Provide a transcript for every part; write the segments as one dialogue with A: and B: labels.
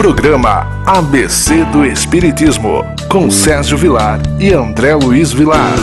A: Programa ABC do Espiritismo, com Sérgio Vilar e André Luiz Vilar.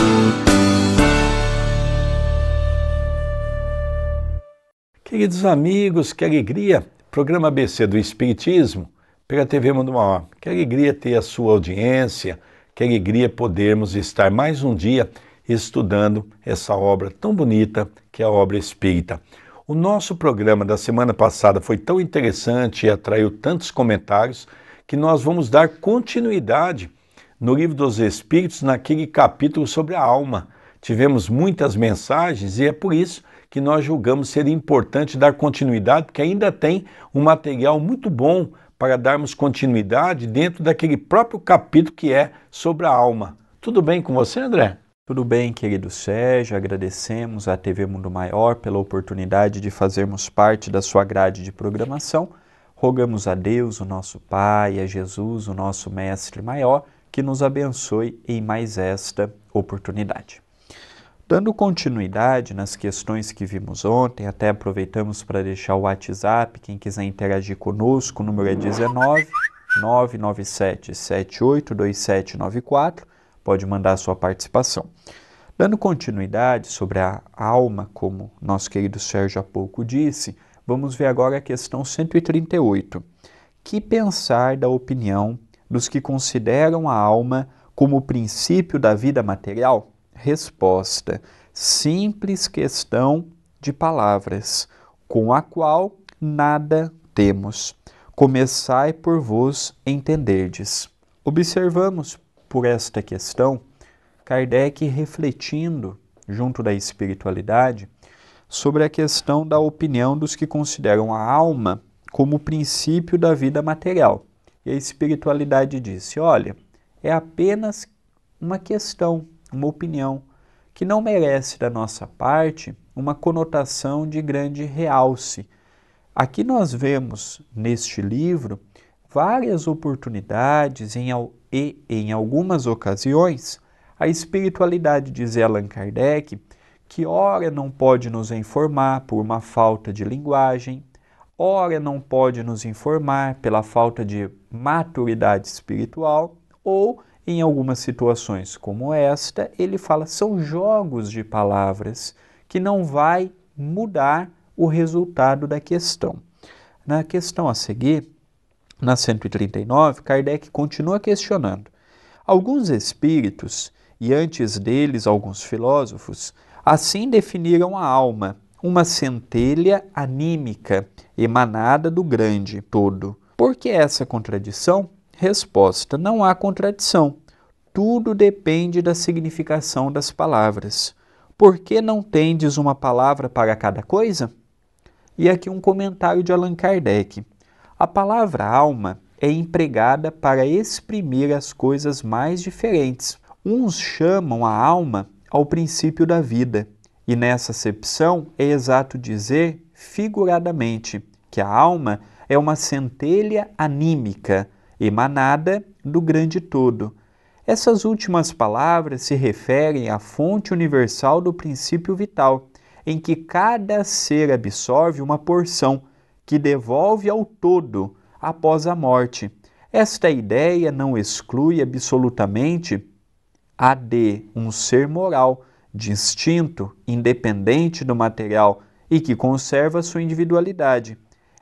B: Queridos amigos, que alegria! Programa ABC do Espiritismo pela TV Mundo Maior. Que alegria ter a sua audiência, que alegria podermos estar mais um dia estudando essa obra tão bonita que é a obra espírita. O nosso programa da semana passada foi tão interessante e atraiu tantos comentários que nós vamos dar continuidade no Livro dos Espíritos, naquele capítulo sobre a alma. Tivemos muitas mensagens e é por isso que nós julgamos ser importante dar continuidade, porque ainda tem um material muito bom para darmos continuidade dentro daquele próprio capítulo que é sobre a alma. Tudo bem com você, André?
C: Tudo bem, querido Sérgio, agradecemos à TV Mundo Maior pela oportunidade de fazermos parte da sua grade de programação. Rogamos a Deus, o nosso Pai, a Jesus, o nosso Mestre Maior, que nos abençoe em mais esta oportunidade. Dando continuidade nas questões que vimos ontem, até aproveitamos para deixar o WhatsApp, quem quiser interagir conosco, o número é 19 997 782794. Pode mandar a sua participação. Dando continuidade sobre a alma, como nosso querido Sérgio há pouco disse, vamos ver agora a questão 138. Que pensar da opinião dos que consideram a alma como o princípio da vida material? Resposta: simples questão de palavras, com a qual nada temos. Começai por vos entenderdes. Observamos por esta questão, Kardec refletindo, junto da espiritualidade, sobre a questão da opinião dos que consideram a alma como o princípio da vida material. E a espiritualidade disse, olha, é apenas uma questão, uma opinião, que não merece da nossa parte uma conotação de grande realce. Aqui nós vemos, neste livro, várias oportunidades e em algumas ocasiões, a espiritualidade, diz Allan Kardec, que ora não pode nos informar por uma falta de linguagem, ora não pode nos informar pela falta de maturidade espiritual, ou em algumas situações como esta, ele fala, são jogos de palavras que não vai mudar o resultado da questão. Na questão a seguir, na 139, Kardec continua questionando. Alguns espíritos, e antes deles alguns filósofos, assim definiram a alma, uma centelha anímica emanada do grande todo. Por que essa contradição? Resposta: não há contradição. Tudo depende da significação das palavras. Por que não tendes uma palavra para cada coisa? E aqui um comentário de Allan Kardec. A palavra alma é empregada para exprimir as coisas mais diferentes. Uns chamam a alma ao princípio da vida, e nessa acepção é exato dizer, figuradamente, que a alma é uma centelha anímica, emanada do grande todo. Essas últimas palavras se referem à fonte universal do princípio vital, em que cada ser absorve uma porção, que devolve ao todo após a morte. Esta ideia não exclui absolutamente a de um ser moral, distinto, independente do material e que conserva sua individualidade.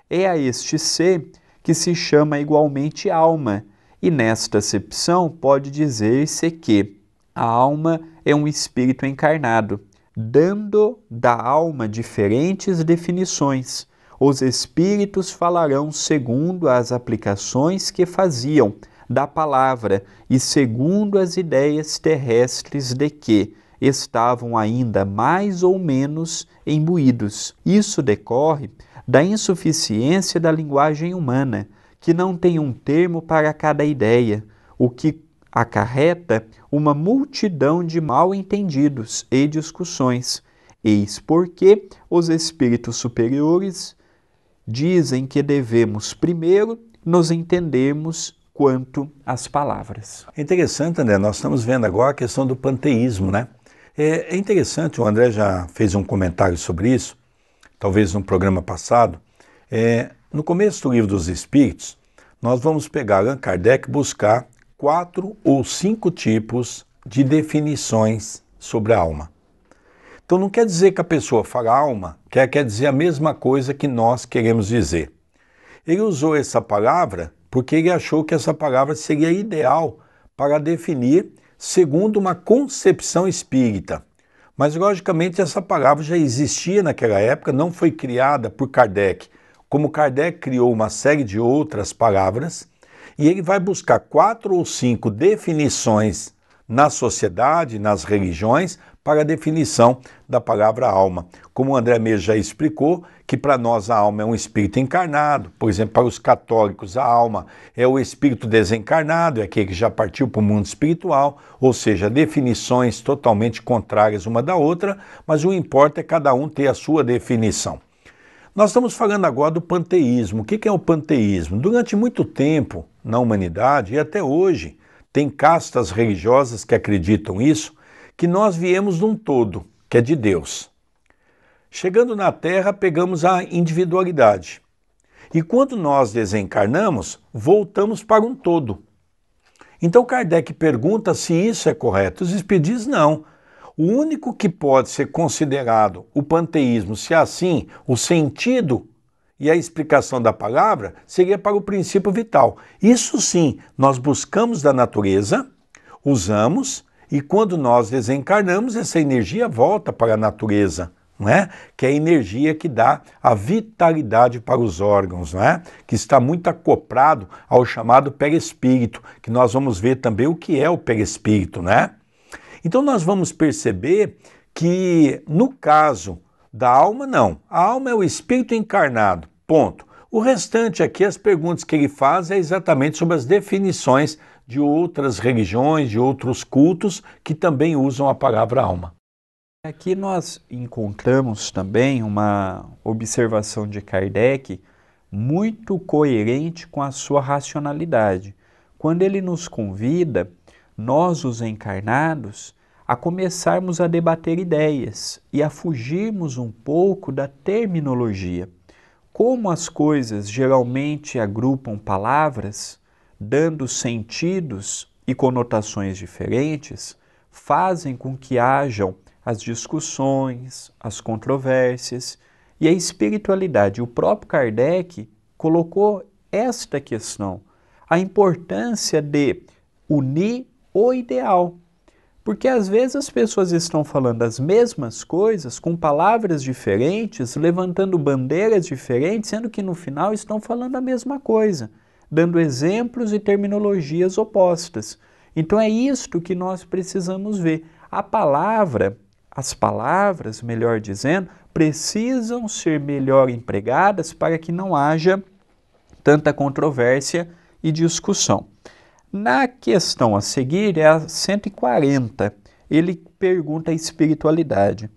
C: É a este ser que se chama igualmente alma, e nesta acepção pode dizer-se que a alma é um espírito encarnado, dando da alma diferentes definições. Os espíritos falarão segundo as aplicações que faziam da palavra e segundo as ideias terrestres de que estavam ainda mais ou menos imbuídos. Isso decorre da insuficiência da linguagem humana, que não tem um termo para cada ideia, o que acarreta uma multidão de mal-entendidos e discussões. Eis porque os espíritos superiores dizem que devemos primeiro nos entendermos quanto às palavras.
B: É interessante, André, nós estamos vendo agora a questão do panteísmo, né? É interessante, o André já fez um comentário sobre isso, talvez no programa passado. No começo do Livro dos Espíritos, nós vamos pegar Allan Kardec e buscar 4 ou 5 tipos de definições sobre a alma. Então não quer dizer que a pessoa fala alma, quer dizer a mesma coisa que nós queremos dizer. Ele usou essa palavra porque ele achou que essa palavra seria ideal para definir segundo uma concepção espírita. Mas, logicamente, essa palavra já existia naquela época, não foi criada por Kardec. Como Kardec criou uma série de outras palavras, e ele vai buscar 4 ou 5 definições na sociedade, nas religiões, para a definição da palavra alma. Como o André mesmo já explicou, que para nós a alma é um espírito encarnado, por exemplo, para os católicos a alma é o espírito desencarnado, é aquele que já partiu para o mundo espiritual, ou seja, definições totalmente contrárias uma da outra, mas o importa é cada um ter a sua definição. Nós estamos falando agora do panteísmo. O que é o panteísmo? Durante muito tempo na humanidade, e até hoje, tem castas religiosas que acreditam isso, que nós viemos de um todo, que é de Deus. Chegando na Terra, pegamos a individualidade. E quando nós desencarnamos, voltamos para um todo. Então Kardec pergunta se isso é correto. Os espíritos dizem não. O único que pode ser considerado o panteísmo, se assim, o sentido e a explicação da palavra, seria para o princípio vital. Isso sim, nós buscamos da natureza, usamos, e quando nós desencarnamos, essa energia volta para a natureza, não é? Que é a energia que dá a vitalidade para os órgãos, não é? Que está muito acoplado ao chamado perispírito, que nós vamos ver também o que é o perispírito, né? Então nós vamos perceber que no caso da alma, não. A alma é o espírito encarnado, ponto. O restante aqui, as perguntas que ele faz é exatamente sobre as definições de outras religiões, de outros cultos que também usam a palavra alma.
C: Aqui nós encontramos também uma observação de Kardec muito coerente com a sua racionalidade. Quando ele nos convida, nós os encarnados, a começarmos a debater ideias e a fugirmos um pouco da terminologia. Como as coisas geralmente agrupam palavras, dando sentidos e conotações diferentes, fazem com que hajam as discussões, as controvérsias, e a espiritualidade. O próprio Kardec colocou esta questão, a importância de unir o ideal. Porque às vezes as pessoas estão falando as mesmas coisas com palavras diferentes, levantando bandeiras diferentes, sendo que no final estão falando a mesma coisa, dando exemplos e terminologias opostas. Então é isto que nós precisamos ver. A palavra, as palavras, melhor dizendo, precisam ser melhor empregadas para que não haja tanta controvérsia e discussão. Na questão a seguir, é a 140, ele pergunta a espiritualidade.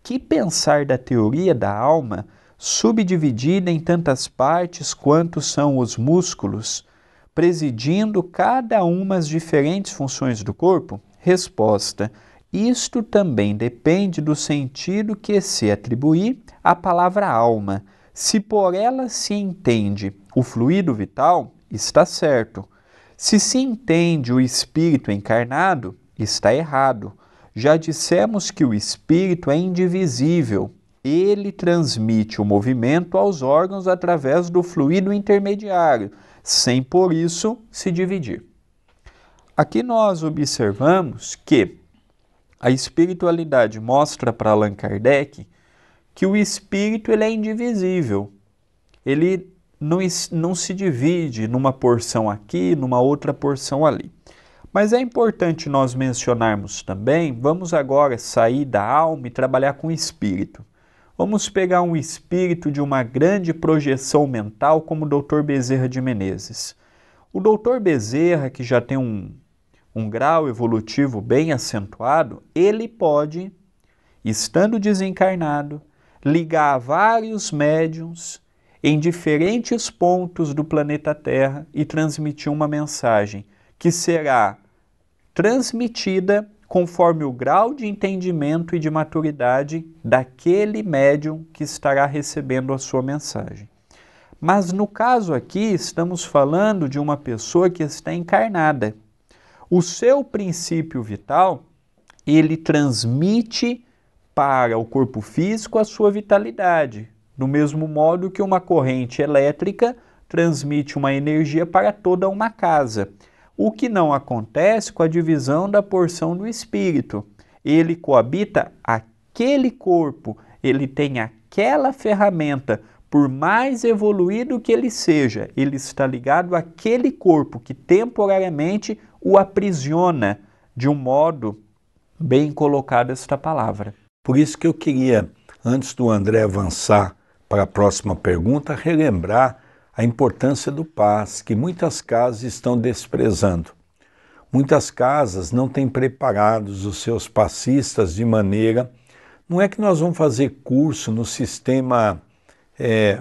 C: Que pensar da teoria da alma, subdividida em tantas partes quanto são os músculos, presidindo cada uma as diferentes funções do corpo? Resposta: isto também depende do sentido que se atribuir à palavra alma. Se por ela se entende o fluido vital, está certo. Se se entende o espírito encarnado, está errado. Já dissemos que o espírito é indivisível. Ele transmite o movimento aos órgãos através do fluido intermediário, sem por isso se dividir. Aqui nós observamos que a espiritualidade mostra para Allan Kardec que o espírito ele é indivisível. Ele não se divide numa porção aqui, numa outra porção ali. Mas é importante nós mencionarmos também, vamos agora sair da alma e trabalhar com o espírito. Vamos pegar um espírito de uma grande projeção mental como o Dr. Bezerra de Menezes. O Dr. Bezerra, que já tem um grau evolutivo bem acentuado, ele pode, estando desencarnado, ligar a vários médiuns em diferentes pontos do planeta Terra e transmitir uma mensagem que será transmitida conforme o grau de entendimento e de maturidade daquele médium que estará recebendo a sua mensagem. Mas no caso aqui, estamos falando de uma pessoa que está encarnada. O seu princípio vital, ele transmite para o corpo físico a sua vitalidade, do mesmo modo que uma corrente elétrica transmite uma energia para toda uma casa. O que não acontece com a divisão da porção do espírito. Ele coabita aquele corpo, ele tem aquela ferramenta, por mais evoluído que ele seja, ele está ligado àquele corpo que temporariamente o aprisiona, de um modo bem colocado esta palavra.
B: Por isso que eu queria, antes do André avançar para a próxima pergunta, relembrar a importância do paz, que muitas casas estão desprezando. Muitas casas não têm preparados os seus passistas de maneira... Não é que nós vamos fazer curso no sistema,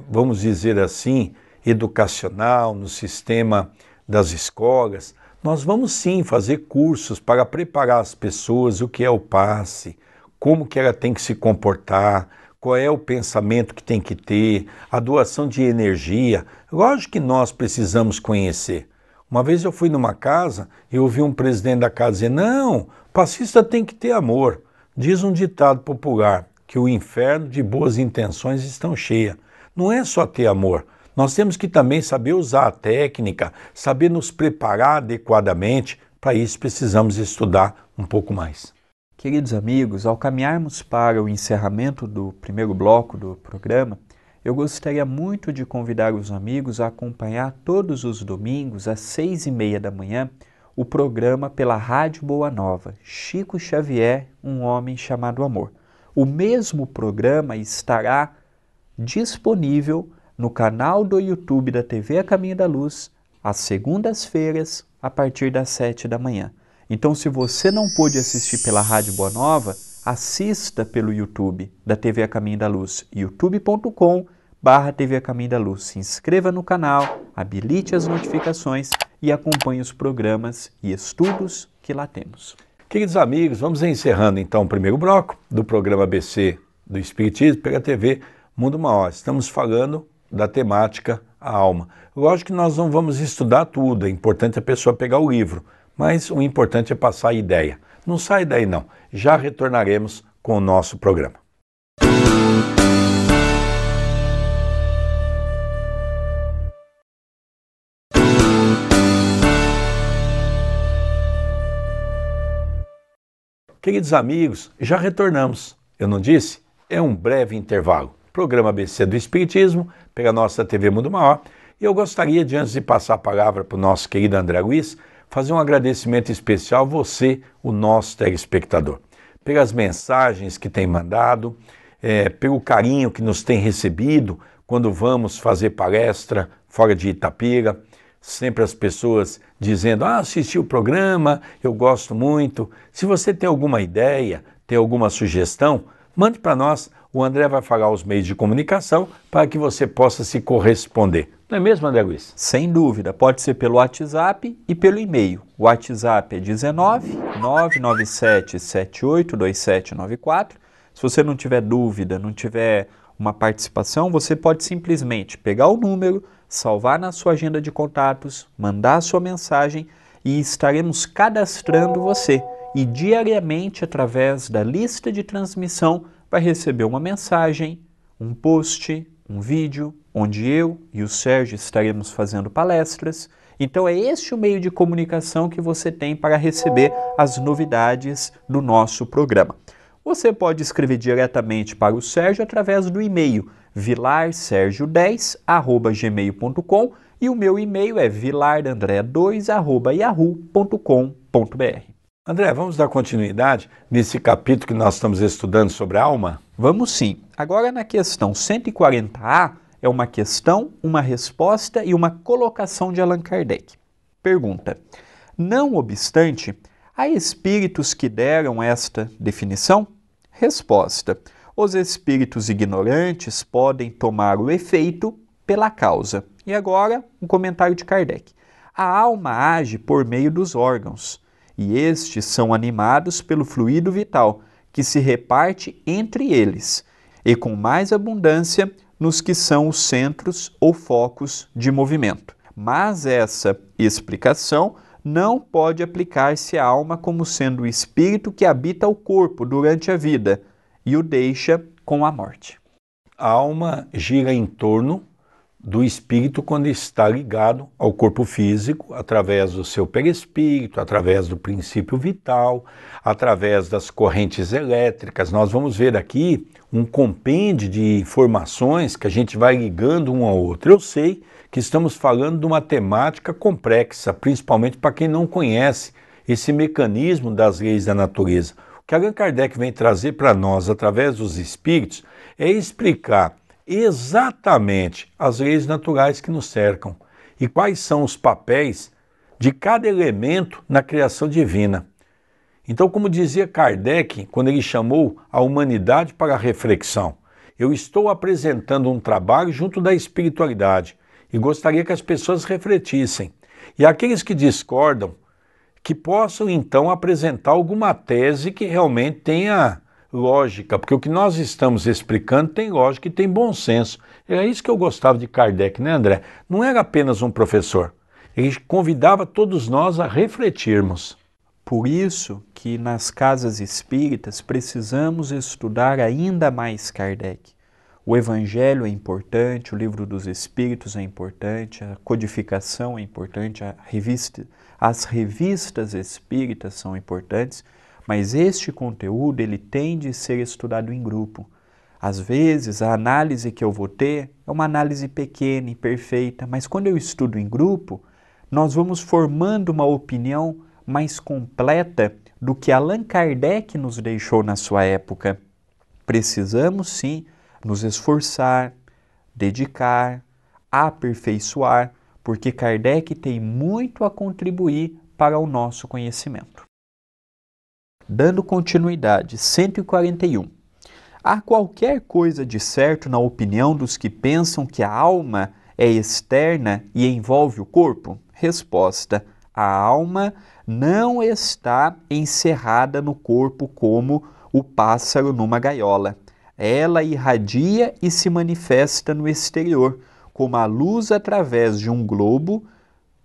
B: vamos dizer assim, educacional, no sistema das escolas. Nós vamos sim fazer cursos para preparar as pessoas o que é o passe, como que ela tem que se comportar, qual é o pensamento que tem que ter, a doação de energia. Lógico que nós precisamos conhecer. Uma vez eu fui numa casa e ouvi um presidente da casa dizer, não, passista tem que ter amor. Diz um ditado popular, que o inferno de boas intenções estão cheia. Não é só ter amor. Nós temos que também saber usar a técnica, saber nos preparar adequadamente. Para isso precisamos estudar um pouco mais.
C: Queridos amigos, ao caminharmos para o encerramento do primeiro bloco do programa, eu gostaria muito de convidar os amigos a acompanhar todos os domingos, às 6h30 da manhã, o programa pela Rádio Boa Nova, Chico Xavier, um homem chamado amor. O mesmo programa estará disponível no canal do YouTube da TV A Caminho da Luz, às segundas-feiras, a partir das 7 da manhã. Então, se você não pôde assistir pela Rádio Boa Nova, assista pelo YouTube da TV A Caminho da Luz, youtube.com/TV A Caminho da Luz. Se inscreva no canal, habilite as notificações e acompanhe os programas e estudos que lá temos.
B: Queridos amigos, vamos encerrando então o primeiro bloco do programa ABC do Espiritismo pela TV Mundo Maior. Estamos falando da temática a alma. Lógico que nós não vamos estudar tudo, é importante a pessoa pegar o livro, mas o importante é passar a ideia. Não sai daí não, já retornaremos com o nosso programa. Queridos amigos, já retornamos. Eu não disse? É um breve intervalo. Programa ABC do Espiritismo, pela nossa TV Mundo Maior. E eu gostaria, de antes de passar a palavra para o nosso querido André Luiz, fazer um agradecimento especial a você, o nosso telespectador, pelas mensagens que tem mandado, pelo carinho que nos tem recebido quando vamos fazer palestra fora de Itapira. Sempre as pessoas dizendo, assisti o programa, eu gosto muito. Se você tem alguma ideia, tem alguma sugestão, mande para nós. O André vai falar os meios de comunicação para que você possa se corresponder. Não é mesmo, André Luiz?
C: Sem dúvida, pode ser pelo WhatsApp e pelo e-mail. O WhatsApp é 19 997 782794. Se você não tiver dúvida, não tiver uma participação, você pode simplesmente pegar o número, salvar na sua agenda de contatos, mandar a sua mensagem e estaremos cadastrando você. E diariamente, através da lista de transmissão, vai receber uma mensagem, um post, um vídeo, onde eu e o Sérgio estaremos fazendo palestras. Então é este o meio de comunicação que você tem para receber as novidades do nosso programa. Você pode escrever diretamente para o Sérgio através do e-mail vilarsergio10@gmail.com e o meu e-mail é vilardandrea2@yahoo.com.br.
B: André, vamos dar continuidade nesse capítulo que nós estamos estudando sobre a alma?
C: Vamos sim. Agora na questão 140A é uma questão, uma resposta e uma colocação de Allan Kardec. Pergunta: não obstante, há espíritos que deram esta definição? Resposta: os espíritos ignorantes podem tomar o efeito pela causa. E agora, um comentário de Kardec. A alma age por meio dos órgãos, e estes são animados pelo fluido vital, que se reparte entre eles, e com mais abundância nos que são os centros ou focos de movimento. Mas essa explicação não pode aplicar-se à alma como sendo o espírito que habita o corpo durante a vida e o deixa com a morte.
B: A alma gira em torno do espírito quando está ligado ao corpo físico, através do seu perispírito, através do princípio vital, através das correntes elétricas. Nós vamos ver aqui um compêndio de informações que a gente vai ligando um ao outro. Eu sei que estamos falando de uma temática complexa, principalmente para quem não conhece esse mecanismo das leis da natureza. O que Allan Kardec vem trazer para nós, através dos espíritos, é explicar exatamente as leis naturais que nos cercam e quais são os papéis de cada elemento na criação divina. Então, como dizia Kardec, quando ele chamou a humanidade para a reflexão, eu estou apresentando um trabalho junto da espiritualidade e gostaria que as pessoas refletissem. E aqueles que discordam, que possam então apresentar alguma tese que realmente tenha lógica, porque o que nós estamos explicando tem lógica e tem bom senso. Era isso que eu gostava de Kardec, né, André? Não era apenas um professor. Ele convidava todos nós a refletirmos.
C: Por isso que nas casas espíritas precisamos estudar ainda mais Kardec. O Evangelho é importante, o Livro dos Espíritos é importante, a codificação é importante, as revistas espíritas são importantes, mas este conteúdo ele tem de ser estudado em grupo. Às vezes, a análise que eu vou ter é uma análise pequena, imperfeita, mas quando eu estudo em grupo, nós vamos formando uma opinião mais completa do que Allan Kardec nos deixou na sua época. Precisamos, sim, nos esforçar, dedicar, aperfeiçoar, porque Kardec tem muito a contribuir para o nosso conhecimento. Dando continuidade, 141. Há qualquer coisa de certo na opinião dos que pensam que a alma é externa e envolve o corpo? Resposta: a alma não está encerrada no corpo como o pássaro numa gaiola. Ela irradia e se manifesta no exterior, como a luz através de um globo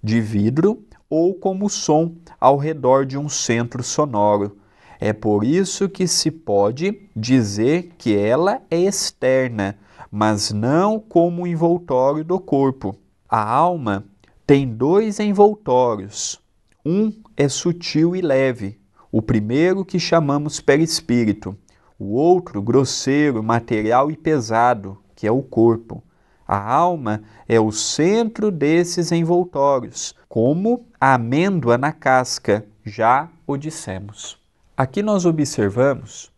C: de vidro ou como o som ao redor de um centro sonoro. É por isso que se pode dizer que ela é externa, mas não como o envoltório do corpo. A alma tem dois envoltórios. Um é sutil e leve, o primeiro que chamamos perispírito. O outro, grosseiro, material e pesado, que é o corpo. A alma é o centro desses envoltórios, como a amêndoa na casca, já o dissemos. Aqui nós observamos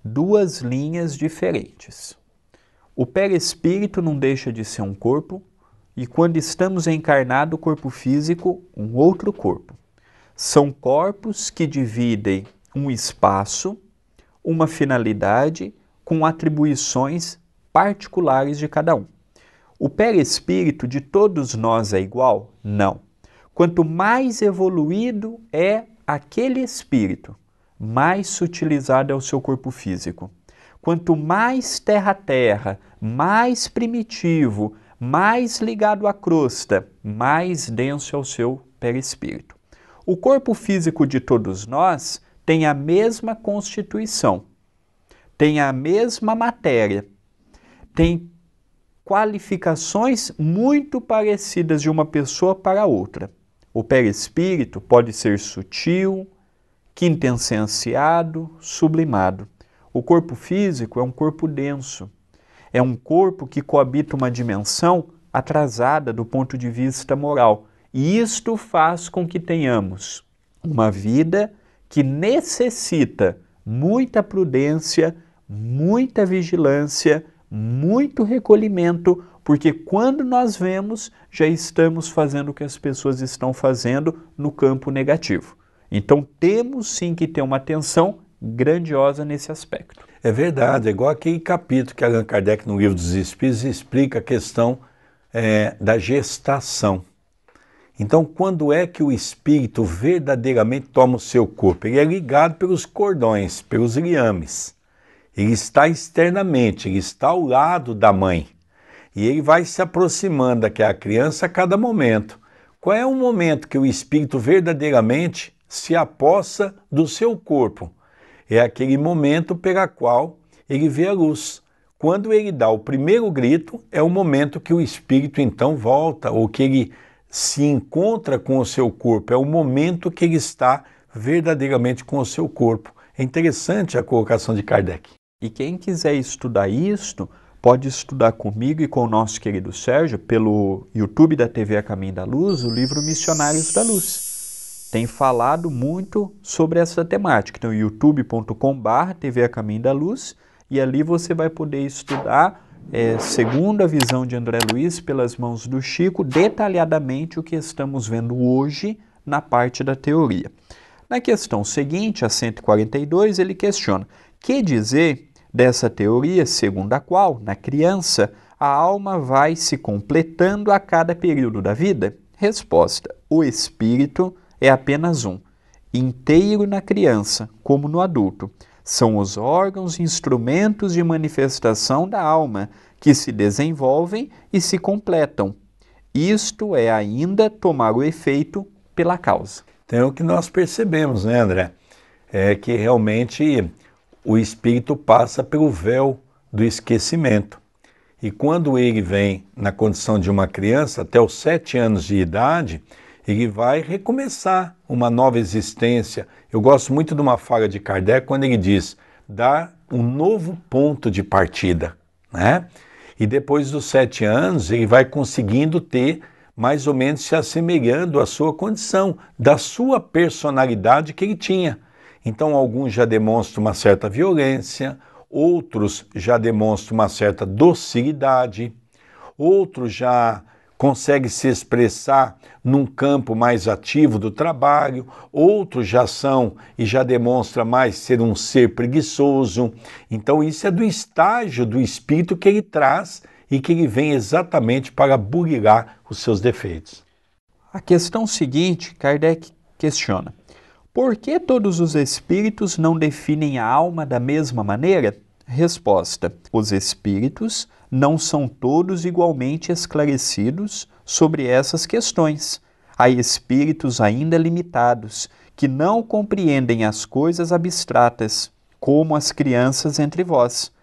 C: duas linhas diferentes. O perispírito não deixa de ser um corpo, e quando estamos encarnados, o corpo físico, um outro corpo. São corpos que dividem um espaço, uma finalidade, com atribuições particulares de cada um. O perispírito de todos nós é igual? Não. Quanto mais evoluído é aquele espírito, mais sutilizado é o seu corpo físico. Quanto mais terra-terra, mais primitivo, mais ligado à crosta, mais denso é o seu perispírito. O corpo físico de todos nós tem a mesma constituição, tem a mesma matéria, tem qualificações muito parecidas de uma pessoa para outra. O perispírito pode ser sutil, quintessenciado, sublimado. O corpo físico é um corpo denso. É um corpo que coabita uma dimensão atrasada do ponto de vista moral. E isto faz com que tenhamos uma vida que necessita muita prudência, muita vigilância, muito recolhimento, porque quando nós vemos, já estamos fazendo o que as pessoas estão fazendo no campo negativo. Então temos sim que ter uma atenção grandiosa nesse aspecto.
B: É verdade, é igual aquele capítulo que Allan Kardec no Livro dos Espíritos explica a questão da gestação. Então, quando é que o espírito verdadeiramente toma o seu corpo? Ele é ligado pelos cordões, pelos liames. Ele está externamente, ele está ao lado da mãe. E ele vai se aproximando daquela criança a cada momento. Qual é o momento que o espírito verdadeiramente se apossa do seu corpo? É aquele momento pela qual ele vê a luz. Quando ele dá o primeiro grito, é o momento que o espírito então volta, ou que ele se encontra com o seu corpo, é o momento que ele está verdadeiramente com o seu corpo. É interessante a colocação de Kardec.
C: E quem quiser estudar isto, pode estudar comigo e com o nosso querido Sérgio, pelo YouTube da TV A Caminho da Luz, o livro Missionários da Luz. Tem falado muito sobre essa temática. Então, youtube.com/TV A Caminho da Luz, e ali você vai poder estudar, segundo a visão de André Luiz, pelas mãos do Chico, detalhadamente o que estamos vendo hoje na parte da teoria. Na questão seguinte, a 142, ele questiona: que dizer dessa teoria segundo a qual, na criança, a alma vai se completando a cada período da vida? Resposta: o espírito é apenas um, inteiro na criança, como no adulto. São os órgãos e instrumentos de manifestação da alma que se desenvolvem e se completam. Isto é ainda tomar o efeito pela causa.
B: Então é o que nós percebemos, né, André? É que realmente o espírito passa pelo véu do esquecimento. E quando ele vem na condição de uma criança, até os 7 anos de idade, ele vai recomeçar uma nova existência. Eu gosto muito de uma fala de Kardec quando ele diz: dar um novo ponto de partida, né? E depois dos 7 anos, ele vai conseguindo ter mais ou menos se assemelhando à sua condição, da sua personalidade que ele tinha. Então, alguns já demonstram uma certa violência, outros já demonstram uma certa docilidade, outros já conseguem se expressar num campo mais ativo do trabalho, outros já são e já demonstram mais ser um ser preguiçoso. Então, isso é do estágio do espírito que ele traz e que ele vem exatamente para burilar os seus defeitos.
C: A questão seguinte, Kardec questiona: por que todos os espíritos não definem a alma da mesma maneira? Resposta: os espíritos não são todos igualmente esclarecidos sobre essas questões. Há espíritos ainda limitados, que não compreendem as coisas abstratas, como as crianças entre vós.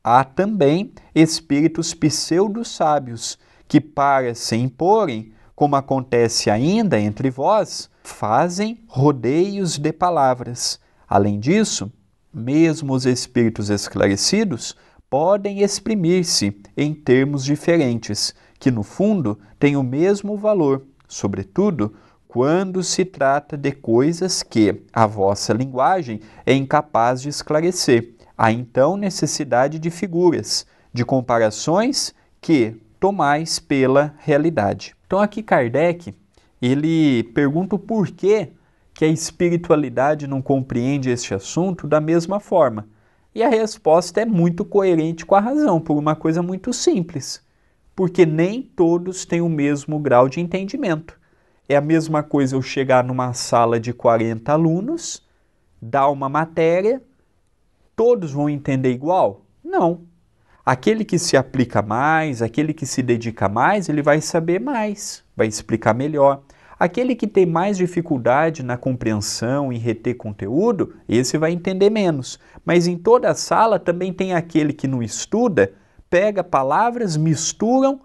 C: Há também espíritos pseudo-sábios, que para se imporem, como acontece ainda entre vós, fazem rodeios de palavras. Além disso, mesmo os espíritos esclarecidos podem exprimir-se em termos diferentes, que no fundo têm o mesmo valor, sobretudo quando se trata de coisas que a vossa linguagem é incapaz de esclarecer. Há então necessidade de figuras, de comparações que tomais pela realidade. Então aqui Kardec, ele pergunta o porquê que a espiritualidade não compreende este assunto da mesma forma. E a resposta é muito coerente com a razão, por uma coisa muito simples. Porque nem todos têm o mesmo grau de entendimento. É a mesma coisa eu chegar numa sala de 40 alunos, dar uma matéria, todos vão entender igual? Não. Aquele que se aplica mais, aquele que se dedica mais, ele vai saber mais, vai explicar melhor. Aquele que tem mais dificuldade na compreensão, em reter conteúdo, esse vai entender menos. Mas em toda a sala também tem aquele que não estuda, pega palavras, misturam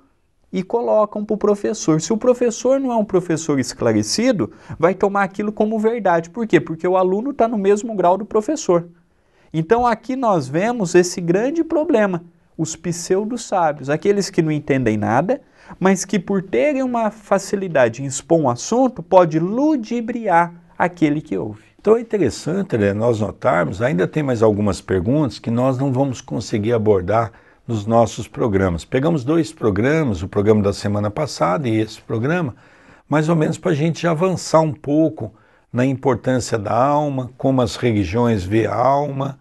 C: e colocam para o professor. Se o professor não é um professor esclarecido, vai tomar aquilo como verdade. Por quê? Porque o aluno está no mesmo grau do professor. Então aqui nós vemos esse grande problema. Os pseudo-sábios, aqueles que não entendem nada, mas que por terem uma facilidade em expor um assunto, pode ludibriar aquele que ouve.
B: Então é interessante, né, nós notarmos, ainda tem mais algumas perguntas que nós não vamos conseguir abordar nos nossos programas. Pegamos 2 programas, o programa da semana passada e esse programa, mais ou menos para a gente avançar um pouco na importância da alma, como as religiões vê a alma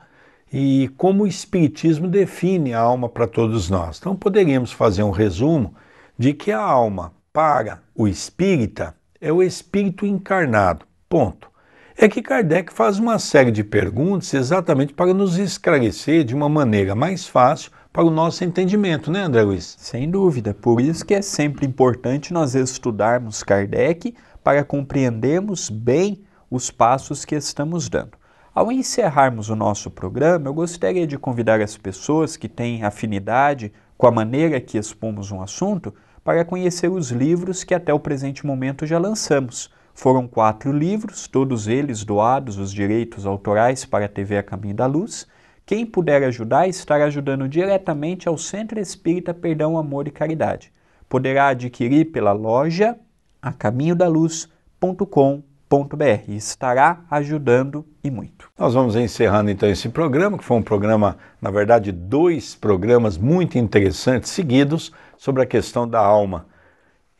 B: e como o Espiritismo define a alma para todos nós. Então poderíamos fazer um resumo de que a alma para o espírita é o espírito encarnado, ponto. É que Kardec faz uma série de perguntas exatamente para nos esclarecer de uma maneira mais fácil, para o nosso entendimento, né, André Luiz?
C: Sem dúvida. Por isso que é sempre importante nós estudarmos Kardec para compreendermos bem os passos que estamos dando. Ao encerrarmos o nosso programa, eu gostaria de convidar as pessoas que têm afinidade com a maneira que expomos um assunto para conhecer os livros que até o presente momento já lançamos. Foram 4 livros, todos eles doados os direitos autorais para a TV A Caminho da Luz. Quem puder ajudar, estará ajudando diretamente ao Centro Espírita Perdão, Amor e Caridade. Poderá adquirir pela loja acaminhodaluz.com.br. Estará ajudando e muito.
B: Nós vamos encerrando então esse programa, que foi um programa, na verdade, 2 programas muito interessantes seguidos sobre a questão da alma.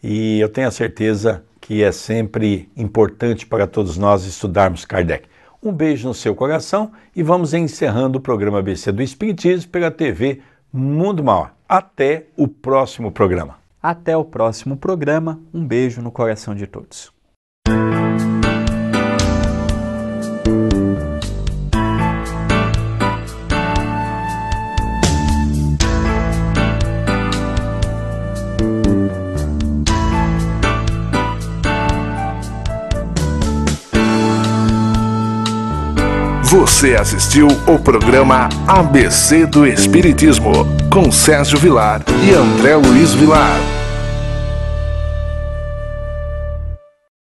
B: E eu tenho a certeza que é sempre importante para todos nós estudarmos Kardec. Um beijo no seu coração e vamos encerrando o programa ABC do Espiritismo pela TV Mundo Maior. Até o próximo programa.
C: Até o próximo programa. Um beijo no coração de todos.
A: Você assistiu o programa ABC do Espiritismo, com Sérgio Vilar e André Luiz Vilar.